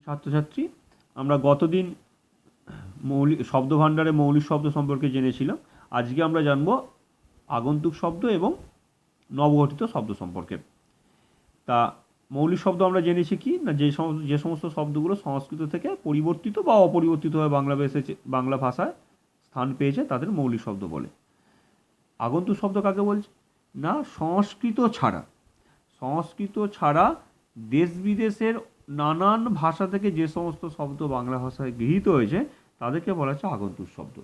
ছাত্রছাত্রী, আমরা গতদিন শব্দভাণ্ডারে মৌলিক শব্দ সম্পর্কে জেনেছিলাম। আজকে আমরা জানব আগন্তুক শব্দ এবং নবগঠিত শব্দ সম্পর্কে। তা মৌলিক শব্দ আমরা জেনেছি কি না, যে সমস্ত শব্দগুলো সংস্কৃত থেকে পরিবর্তিত বা অপরিবর্তিতভাবে বাংলা ভাষায় স্থান পেয়েছে তাদের মৌলিক শব্দ বলে। আগন্তুক শব্দ কাকে বলছে না, সংস্কৃত ছাড়া দেশ বিদেশের নানান ভাষা থেকে যে সমস্ত শব্দ বাংলা ভাষায় গৃহীত হয়েছে তাদেরকে বলা হচ্ছে আগন্তুক শব্দ।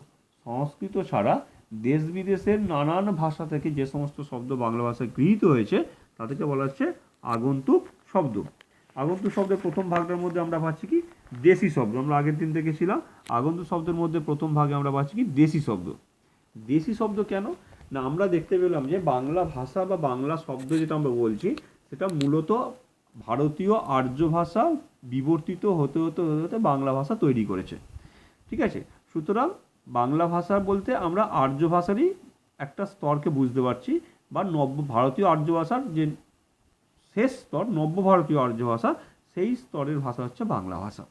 সংস্কৃত ছাড়া দেশ বিদেশের নানান ভাষা থেকে যে সমস্ত শব্দ বাংলা ভাষায় গৃহীত হয়েছে তাদেরকে বলা হচ্ছে আগন্তুক শব্দ। আগন্তুক শব্দের প্রথম ভাগটার মধ্যে আমরা পাচ্ছি কি দেশি শব্দ। আমরা আগের দিন দেখেছিলাম আগন্তুক শব্দের মধ্যে প্রথম ভাগে আমরা পাচ্ছি কি দেশি শব্দ। দেশি শব্দ কেন না, আমরা দেখতে পেলাম যে বাংলা ভাষা বা বাংলা শব্দ যেটা আমরা বলছি সেটা মূলত ভারতীয় আর্য ভাষা বিবর্তিত হতে হতে হতে হতে বাংলা ভাষা তৈরি করেছে। ঠিক আছে, সুতরাং বাংলা ভাষা বলতে আমরা আর্য ভাষারই একটা স্তরকে বুঝতে পারছি, বা ভারতীয় আর্য ভাষার যে শেষ স্তর নব্য ভারতীয় আর্য ভাষা, সেই স্তরের ভাষা হচ্ছে বাংলা ভাষা।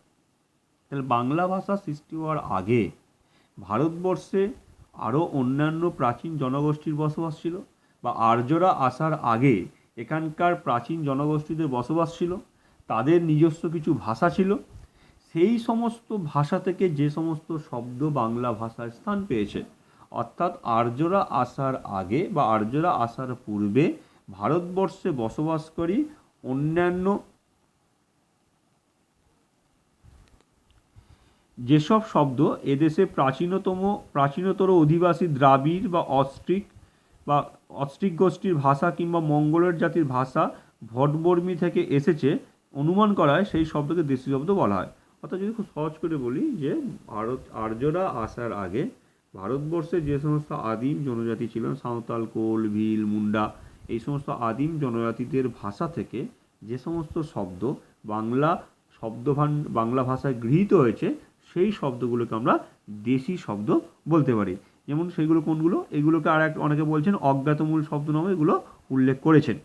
তাহলে বাংলা ভাষা সৃষ্টি হওয়ার আগে ভারতবর্ষে আরও অন্যান্য প্রাচীন জনগোষ্ঠীর বসবাস ছিল, বা আর্যরা আসার আগে এখানকার প্রাচীন জনগোষ্ঠীদের বসবাস ছিল, তাদের নিজস্ব কিছু ভাষা ছিল। সেই সমস্ত ভাষা থেকে যে সমস্ত শব্দ বাংলা ভাষায় স্থান পেয়েছে, অর্থাৎ আর্যরা আসার আগে বা আর্যরা আসার পূর্বে ভারতবর্ষে বসবাসকারী অন্যান্য যেসব শব্দ এদেশে প্রাচীনতর অধিবাসী দ্রাবিড় বা অস্ট্রিক গোষ্ঠীর ভাষা কিংবা মঙ্গোলয়েড জাতির ভাষা ভটবর্মী থেকে এসেছে অনুমান করা হয়, সেই শব্দকে দেশি শব্দ বলা হয়। অর্থাৎ যদি খুব সহজ করে বলি যে আর্যরা আসার আগে ভারতবর্ষে যে সমস্ত আদিম জনজাতি ছিলেন, সাঁওতাল, কোল, ভিল, মুন্ডা, এই সমস্ত আদিম জনজাতিদের ভাষা থেকে যে সমস্ত শব্দ বাংলা ভাষায় গৃহীত হয়েছে সেই শব্দগুলোকে আমরা দেশি শব্দ বলতে পারি। যেমন সেইগুলো কোনগুলো, এগুলোকে অনেকে বলছেন অজ্ঞাতমূল শব্দ নামে এগুলো উল্লেখ করেছেন,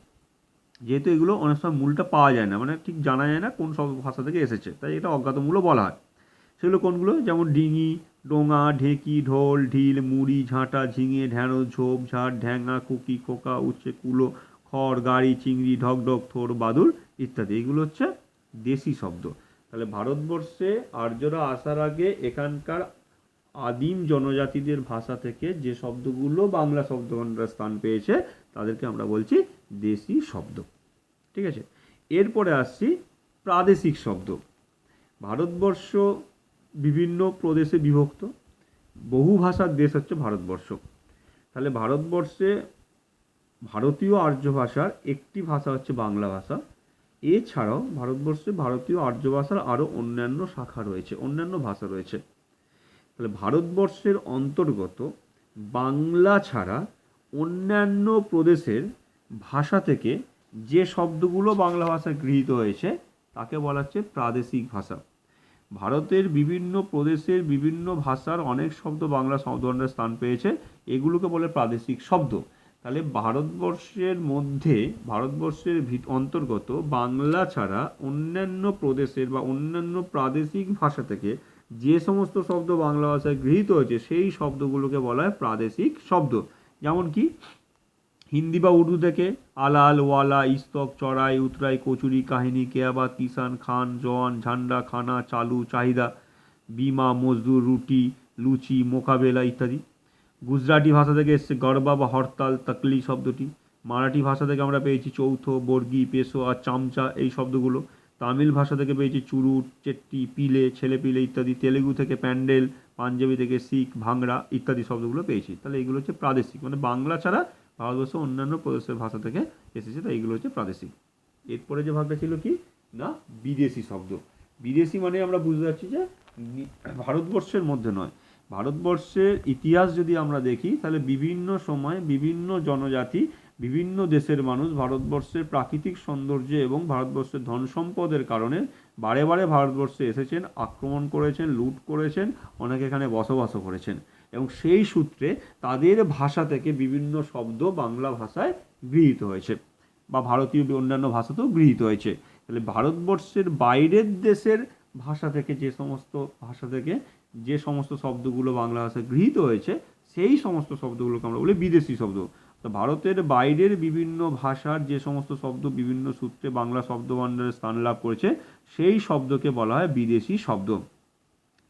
যেহেতু এগুলো অনেক সময় মূলটা পাওয়া যায় না, মানে ঠিক জানা যায় না কোন সব ভাষা থেকে এসেছে, তাই এটা অজ্ঞাতমূলও বলা হয়। সেগুলো কোনগুলো, যেমন ডিঙি, ডোঙা, ঢেঁকি, ঢোল, ঢিল, মুড়ি, ঝাঁটা, ঝিঙে, ঢ্যাঁড়স, ঝোপ, ঝাড়, ঢ্যাঙা, কুকি, খোকা, উচ্ছে, কুলো, খড়, গাড়ি, চিংড়ি, ঢকঢক, থোর, বাদুড় ইত্যাদি, এগুলো হচ্ছে দেশি শব্দ। তাহলে ভারতবর্ষে আর্যরা আসার আগে এখানকার আদিম জনজাতিদের ভাষা থেকে যে শব্দগুলো বাংলা শব্দভাণ্ডারে স্থান পেয়েছে তাদেরকে আমরা বলছি দেশি শব্দ। ঠিক আছে, এরপরে আসছি প্রাদেশিক শব্দ। ভারতবর্ষ বিভিন্ন প্রদেশে বিভক্ত, বহু ভাষার দেশ হচ্ছে ভারতবর্ষ। তাহলে ভারতবর্ষে ভারতীয় আর্য ভাষার একটি ভাষা হচ্ছে বাংলা ভাষা। এছাড়াও ভারতবর্ষে ভারতীয় আর্য ভাষার আরও অন্যান্য শাখা রয়েছে, অন্যান্য ভাষা রয়েছে। তাহলে ভারতবর্ষের অন্তর্গত বাংলা ছাড়া অন্যান্য প্রদেশের ভাষা থেকে যে শব্দগুলো বাংলা ভাষায় গৃহীত হয়েছে তাকে বলা হচ্ছে প্রাদেশিক ভাষা। ভারতের বিভিন্ন প্রদেশের বিভিন্ন ভাষার অনেক শব্দ বাংলা শব্দভাণ্ডারে স্থান পেয়েছে, এগুলোকে বলে প্রাদেশিক শব্দ। তাহলে ভারতবর্ষের অন্তর্গত বাংলা ছাড়া অন্যান্য প্রদেশের বা অন্যান্য প্রাদেশিক ভাষা থেকে যে সমস্ত শব্দ বাংলা ভাষায় গৃহীত হয়েছে সেই শব্দগুলোকে বলা হয় প্রাদেশিক শব্দ। যেমন কি হিন্দি বা উর্দু থেকে আলাল, ওয়ালা, ইস্তক, চড়াই, উতরাই, কচুরি, কাহিনী, কেয়াবাত, কিষান, খান, জওয়ান, ঝান্ডা, খানা, চালু, চাহিদা, বিমা, মজদুর, রুটি, লুচি, মোকাবেলা ইত্যাদি। গুজরাটি ভাষা থেকে এসছে গরবা বা হরতাল, তকলি শব্দটি। মারাঠি ভাষা থেকে আমরা পেয়েছি চৌথ, বর্গি, পেশো আর চামচা এই শব্দগুলো। তামিল ভাষা থেকে পেয়েছি চুরুট, চেট্টি, পিলে, ছেলেপিলে ইত্যাদি। তেলেগু থেকে প্যান্ডেল, পাঞ্জাবি থেকে শিখ, ভাংড়া ইত্যাদি শব্দগুলো পেয়েছি। তাহলে এগুলো হচ্ছে প্রাদেশিক, মানে বাংলা ছাড়া ভারতবর্ষের অন্যান্য প্রদেশের ভাষা থেকে এসেছে, তাই এগুলো হচ্ছে প্রাদেশিক। এরপরে যে ভাগটা ছিল কি না বিদেশি শব্দ। বিদেশি মানে আমরা বুঝতে পারছি যে ভারতবর্ষের মধ্যে নয়। ভারতবর্ষের ইতিহাস যদি আমরা দেখি তাহলে বিভিন্ন সময় বিভিন্ন জনজাতি, বিভিন্ন দেশের মানুষ ভারতবর্ষের প্রাকৃতিক সৌন্দর্য এবং ভারতবর্ষের ধন সম্পদের কারণে বারে বারে ভারতবর্ষে এসেছেন, আক্রমণ করেছেন, লুট করেছেন, অনেকে এখানে বসবাসও করেছেন, এবং সেই সূত্রে তাদের ভাষা থেকে বিভিন্ন শব্দ বাংলা ভাষায় গৃহীত হয়েছে বা ভারতীয় অন্যান্য ভাষাতেও গৃহীত হয়েছে। তাহলে ভারতবর্ষের বাইরের দেশের ভাষা থেকে যে সমস্ত শব্দগুলো বাংলা ভাষায় গৃহীত হয়েছে সেই সমস্ত শব্দগুলোকে আমরা বলি বিদেশি শব্দ। তো ভারতের বাইরের বিভিন্ন ভাষার যে সমস্ত শব্দ বিভিন্ন সূত্রে বাংলা শব্দভাণ্ডারে স্থান লাভ করেছে সেই শব্দকে বলা হয় বিদেশি শব্দ।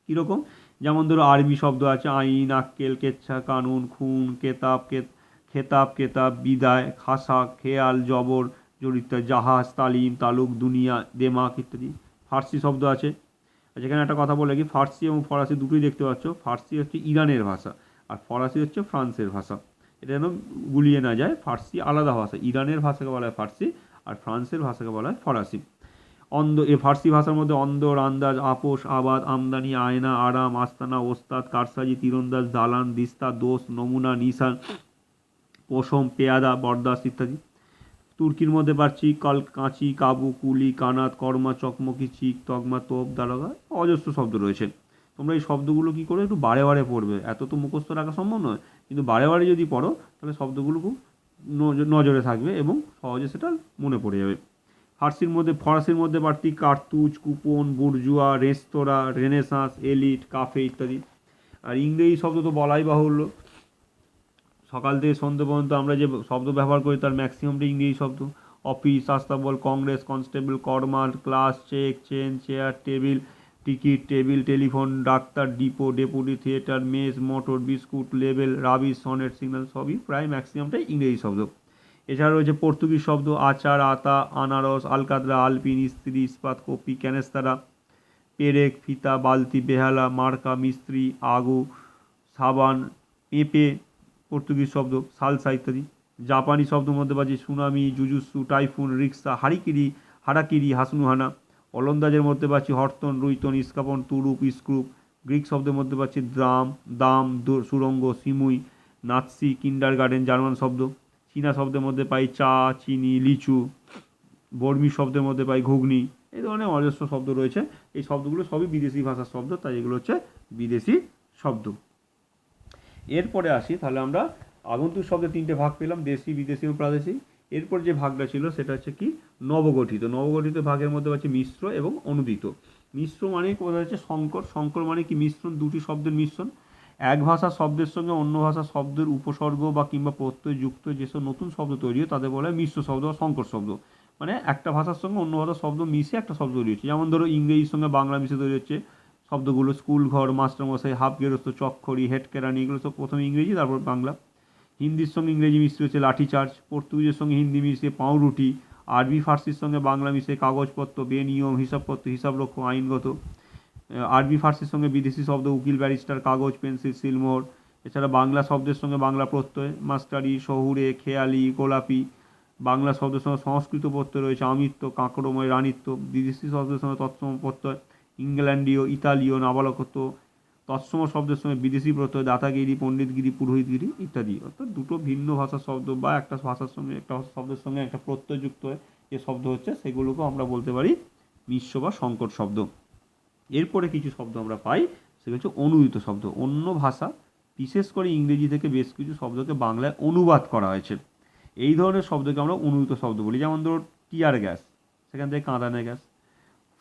কীরকম? যেমন ধরো আরবি শব্দ আছে আইন, আক্কেল, কেচ্ছা, কানুন, খুন, খেতাব, কেতাব, বিদায়, খাসা, খেয়াল, জবর, জড়িতা, জাহাজ, তালিম, তালুক, দুনিয়া, দেমাক ইত্যাদি। ফার্সি শব্দ আছে, যেখানে একটা কথা বলে কি ফার্সি এবং ফরাসি দুটোই দেখতে পাচ্ছ। ফার্সি হচ্ছে ইরানের ভাষা আর ফরাসি হচ্ছে ফ্রান্সের ভাষা, এটা যেন গুলিয়ে না যায়। ফার্সি আলাদা ভাষা, ইরানের ভাষাকে বলা হয় ফার্সি আর ফ্রান্সের ভাষাকে বলা হয় ফরাসি। ফার্সি ভাষার মধ্যে অন্দর, আন্দাজ, আপোষ, আবাদ, আমদানি, আয়না, আরাম, আস্তানা, ওস্তাদ, কারসাজি, তীরন্দাজ, দালান, দিস্তা, দোষ, নমুনা, নিশান, পশম, পেয়াদা, বরদাস্ত ইত্যাদি। তুর্কির মধ্যে পাচ্ছি কাঁচি, কাবু, কুলি, কানাত, কর্মা, চকমকি, চিক, তকমা, তোপ, দারোগা, অজস্র শব্দ রয়েছে। তোমরা এই শব্দগুলো কী করে একটু বারে বারে পড়বে, এত তো মুখস্থ রাখা সম্ভব নয়, কিন্তু বারে বারে যদি পড়ো তাহলে শব্দগুলো খুব নজরে থাকবে এবং সহজে সেটা মনে পড়ে যাবে। ফরাসির মধ্যে পাচ্ছি কার্তুজ, কুপন, বুর্জুয়া, রেস্তোরাঁ, রেনেসাঁস, এলিট, কাফে ইত্যাদি। আর ইংরেজি শব্দ তো বলাই বাহুল্য, সকাল থেকে সন্ধ্যে পর্যন্ত আমরা যে শব্দ ব্যবহার করি তার ম্যাক্সিমামটা ইংরেজি শব্দ। অফিস, আস্তাবল, কংগ্রেস, কনস্টেবল, কর্মার, class, check, chain, chair, table, ticket, table, telephone, doctor, depot, deputy, theatre, mess, motor, biscuit, label, rubbish, sonnet, signal সবই প্রায় ম্যাক্সিমামটাই ইংরেজি শব্দ। এছাড়া রয়েছে পর্তুগিজ শব্দ আচার, আতা, আনারস, আলকাতরা, আলপিন, ইস্ত্রি, ইস্পাত, কপি, ক্যানেস্তারা, পেরেক, ফিতা, বালতি, বেহালা, মার্কা, মিস্ত্রি, আগু, সাবান, পেঁপে পর্তুগিজ শব্দ, সালসা ইত্যাদি। জাপানি শব্দের মধ্যে পাচ্ছি সুনামি, জুজুৎসু, টাইফুন, রিক্সা, হারাকিরি, হাসনুহানা। ওলন্দাজের মধ্যে পাচ্ছি হরতন, রুইতন, ইস্কাপন, তুরুপ, স্ক্রুপ। গ্রিক শব্দের মধ্যে পাচ্ছি দাম, সুরঙ্গ, সিমুই, নাৎসি, কিন্ডারগার্টেন জার্মান শব্দ। চীনা শব্দের মধ্যে পাই চা, চিনি, লিচু। বর্মী শব্দের মধ্যে পাই ঘুগনি। এই ধরনের অজস্র শব্দ রয়েছে। এই শব্দগুলো সবই বিদেশি ভাষার শব্দ, তাই এগুলো হচ্ছে বিদেশি শব্দ। এরপরে আসি, তাহলে আমরা আগন্তুক শব্দের তিনটে ভাগ পেলাম, দেশি, বিদেশি এবং প্রাদেশিক। এরপর যে ভাগটা ছিল সেটা হচ্ছে কি নবগঠিত ভাগের মধ্যে হচ্ছে মিশ্র এবং অনুদিত। মিশ্র মানে বোঝা যাচ্ছে সংকর মানে কি মিশ্রণ, দুটি শব্দের মিশ্রণ। এক ভাষার শব্দের সঙ্গে অন্য ভাষার শব্দের উপসর্গ বা কিংবা প্রত্যয় যুক্ত যেসব নতুন শব্দ তৈরি হয় তাদের বলা হয় মিশ্র শব্দ বা সংকর শব্দ। মানে একটা ভাষার সঙ্গে অন্য ভাষার শব্দ মিশে একটা শব্দ তৈরি হচ্ছে। যেমন ধরো ইংরেজির সঙ্গে বাংলা মিশে তৈরি হচ্ছে শব্দগুলো স্কুল ঘর, মাস্টারমশাই, হাফ গেরস্ত, চক্করি, হেড কেরানি, এগুলো সব প্রথমে ইংরেজি তারপর বাংলা। হিন্দির সঙ্গে ইংরেজি মিশে হচ্ছে লাঠিচার্জ, পর্তুগিজের সঙ্গে হিন্দি মিশে পাউরুটি, আরবি ফার্সির সঙ্গে বাংলা মিশে কাগজপত্র, বেনিয়ম, হিসাবপত্র, হিসাবরক্ষক, আইনগত। আরবি ফার্সির সঙ্গে বিদেশি শব্দ উকিল, ব্যারিস্টার, কাগজ, পেন্সিল, সিলমোহর। এছাড়া বাংলা শব্দের সঙ্গে বাংলা প্রত্যয় মাস্টারি, শহুরে, খেয়ালি, গোলাপি। বাংলা শব্দের সঙ্গে সংস্কৃত প্রত্যয় রয়েছে আমিত্ব, কাঁকড়ময়, রানিত্ব। বিদেশি শব্দের সঙ্গে তৎসম প্রত্যয় ইংল্যান্ডীয়, ইতালীয়, নাবালকত্ব। তৎসম শব্দের সঙ্গে বিদেশি প্রত্যয় দাতাগিরি, পণ্ডিতগিরি, পুরোহিতগিরি ইত্যাদি। অর্থাৎ দুটো ভিন্ন ভাষার শব্দ বা একটা ভাষার সঙ্গে একটা শব্দের সঙ্গে একটা প্রত্যয় যুক্ত হয়ে যে শব্দ হচ্ছে সেগুলোকেও আমরা বলতে পারি মিশ্র বা সংকর শব্দ। এরপরে কিছু শব্দ আমরা পাই, সেগুলো হচ্ছে অনুদিত শব্দ। অন্য ভাষা বিশেষ করে ইংরেজি থেকে বেশ কিছু শব্দকে বাংলায় অনুবাদ করা হয়েছে, এই ধরনের শব্দকে আমরা অনুদিত শব্দ বলি। যেমন ধরো টিয়ার গ্যাস, সেখান থেকে কাঁদানে গ্যাস।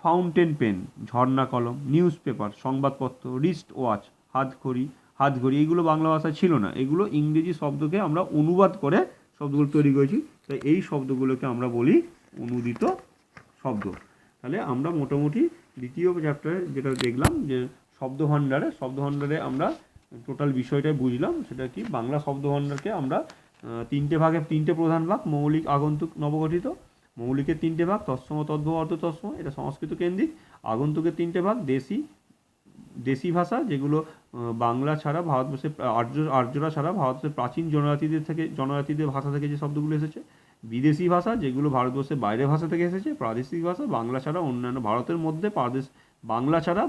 ফাউন্টেন পেন, ঝর্ণা কলম। নিউজ পেপার, সংবাদপত্র। রিস্ট ওয়াচ, হাতঘড়ি, এইগুলো বাংলা ভাষায় ছিল না, এগুলো ইংরেজি শব্দকে আমরা অনুবাদ করে শব্দগুলো তৈরি করেছি, তাই এই শব্দগুলোকে আমরা বলি অনুদিত শব্দ। তাহলে আমরা মোটামুটি দ্বিতীয় চ্যাপ্টারে যেটা দেখলাম যে শব্দভাণ্ডারে আমরা টোটাল বিষয়টাই বুঝলাম। সেটা কি বাংলা শব্দভাণ্ডারকে আমরা তিনটে প্রধান ভাগ, মৌলিক, আগন্তুক, নবগঠিত। মৌলিকের তিনটে ভাগ, তৎসম, তদ্ভব, অর্ধ তৎসম, এটা সংস্কৃত কেন্দ্রিক। আগন্তুকের তিনটে ভাগ, দেশি ভাষা যেগুলো বাংলা ছাড়া ভারতবর্ষে আর্যরা ছাড়া ভারতবর্ষের প্রাচীন জনজাতিদের ভাষা থেকে যে শব্দগুলো এসেছে। বিদেশি ভাষা যেগুলো ভারতবর্ষের বাইরের ভাষা থেকে এসেছে। প্রাদেশিক ভাষা বাংলা ছাড়া অন্যান্য ভারতের মধ্যে বাংলা ছাড়া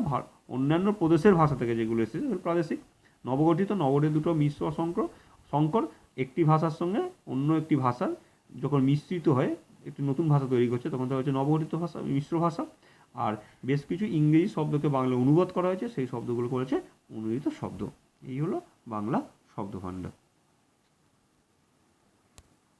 অন্যান্য প্রদেশের ভাষা থেকে যেগুলো এসেছে প্রাদেশিক। নবগঠিত দুটো মিশ্র সংকর, একটি ভাষার সঙ্গে অন্য একটি ভাষার যখন মিশ্রিত হয়ে একটি নতুন ভাষা তৈরি করছে তখন তার হচ্ছে নবগঠিত ভাষা, মিশ্র ভাষা। আর বেশ কিছু ইংরেজি শব্দকে বাংলা অনুবাদ করা হয়েছে, সেই শব্দগুলো করেছে অনুদিত শব্দ। এই হলো বাংলা শব্দভাণ্ডার।